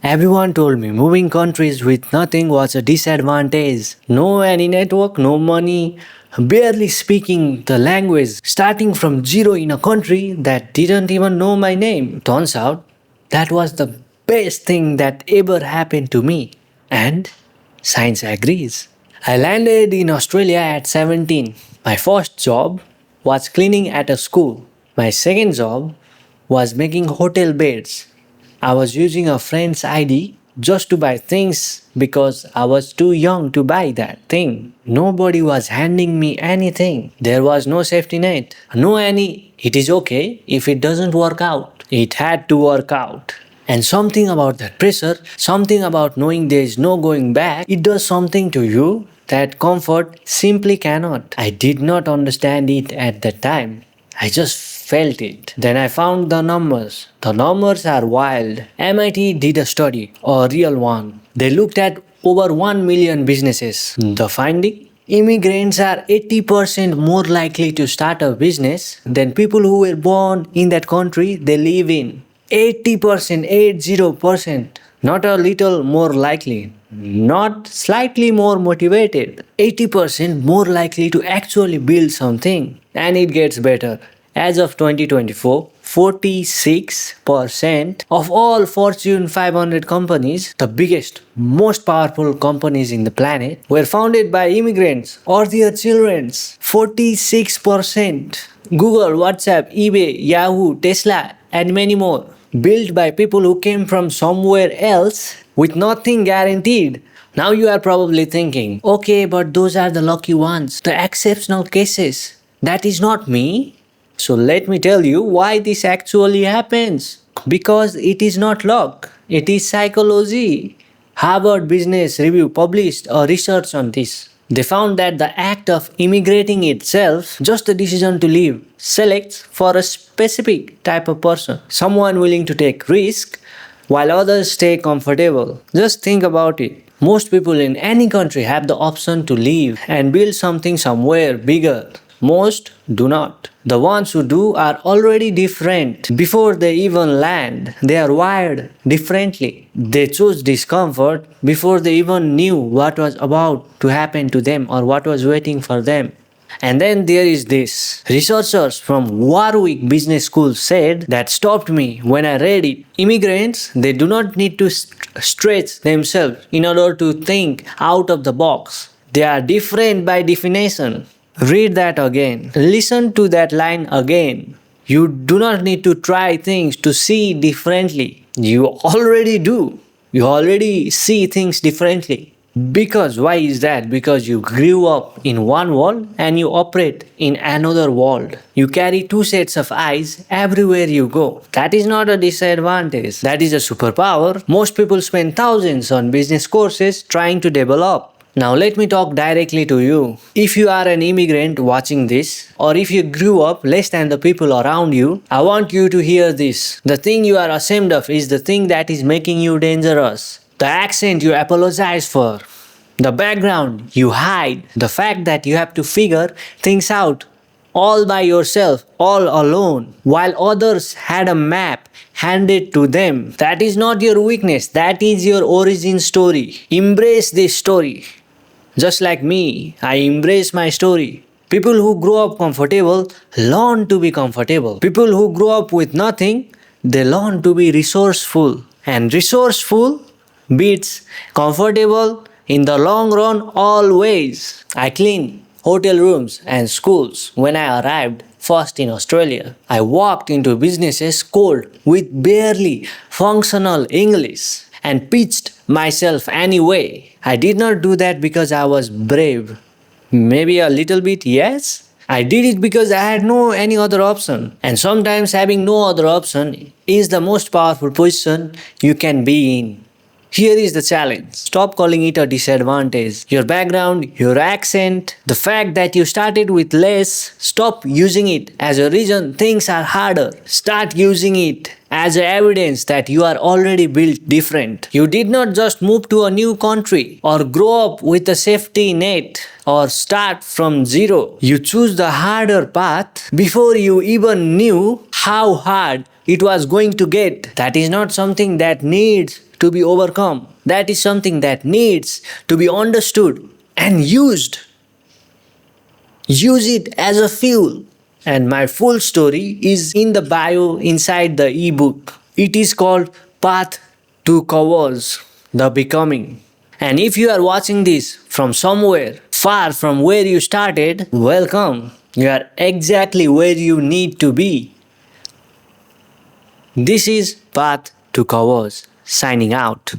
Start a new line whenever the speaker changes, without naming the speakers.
Everyone told me moving countries with nothing was a disadvantage. No any network, no money, barely speaking the language, starting from zero in a country that didn't even know my name. Turns out that was the best thing that ever happened to me. And science agrees. I landed in Australia at 17. My first job was cleaning at a school. My second job was making hotel beds. I was using a friend's ID just to buy things because I was too young to buy that thing. Nobody was handing me anything. There was no safety net. No any, it is okay if it doesn't work out. It had to work out. And something about that pressure, something about knowing there is no going back, it does something to you that comfort simply cannot. I did not understand it at that time. I just felt it. Then I found the numbers. The numbers are wild. MIT did a study, a real one. They looked at over 1 million businesses. The finding? Immigrants are 80% more likely to start a business than people who were born in that country they live in. 80%, 80%. Not a little more likely, not slightly more motivated. 80% more likely to actually build something. And it gets better. As of 2024, 46% of all Fortune 500 companies, the biggest, most powerful companies in the planet, were founded by immigrants or their children. 46%. Google, WhatsApp, eBay, Yahoo, Tesla, and many more. Built by people who came from somewhere else with nothing guaranteed. Now you are probably thinking, okay, but those are the lucky ones, the exceptional cases. That is not me. So let me tell you why this actually happens. Because it is not luck, it is psychology. Harvard Business Review published a research on this. They found that the act of immigrating itself, just the decision to leave, selects for a specific type of person. Someone willing to take risk while others stay comfortable. Just think about it. Most people in any country have the option to leave and build something somewhere bigger. Most do not. The ones who do are already different. Before they even land, they are wired differently. They chose discomfort before they even knew what was about to happen to them or what was waiting for them. And then there is this. Researchers from Warwick Business School said that stopped me when I read it. Immigrants, they do not need to stretch themselves in order to think out of the box. They are different by definition. Read that again. Listen to that line again. You do not need to try things to see differently. You already do. You already see things differently. Because why is that? Because you grew up in one world and you operate in another world. You carry two sets of eyes everywhere you go. That is not a disadvantage. That is a superpower. Most people spend thousands on business courses trying to develop. Now let me talk directly to you. If you are an immigrant watching this, or if you grew up less than the people around you, I want you to hear this. The thing you are ashamed of is the thing that is making you dangerous. The accent you apologize for. The background you hide. The fact that you have to figure things out all by yourself, all alone, while others had a map handed to them. That is not your weakness. That is your origin story. Embrace this story. Just like me, I embrace my story. People who grow up comfortable learn to be comfortable. People who grow up with nothing, they learn to be resourceful. And resourceful beats comfortable in the long run always. I cleaned hotel rooms and schools when I arrived first in Australia. I walked into businesses cold with barely functional English and pitched myself anyway. I did not do that because I was brave. Maybe a little bit, yes. I did it because I had no any other option. And sometimes having no other option is the most powerful position you can be in. Here is the challenge. Stop calling it a disadvantage. Your background, your accent, the fact that you started with less, stop using it as a reason things are harder. Start using it as evidence that you are already built different. You did not just move to a new country or grow up with a safety net or start from zero. You choose the harder path before you even knew how hard it was going to get. That is not something that needs to be overcome. That is something that needs to be understood and used. Use it as a fuel. And my full story is in the bio inside the ebook. It is called Path to Covers the Becoming. And if you are watching this from somewhere far from where you started, welcome. You are exactly where you need to be. This is Path to Covers, signing out.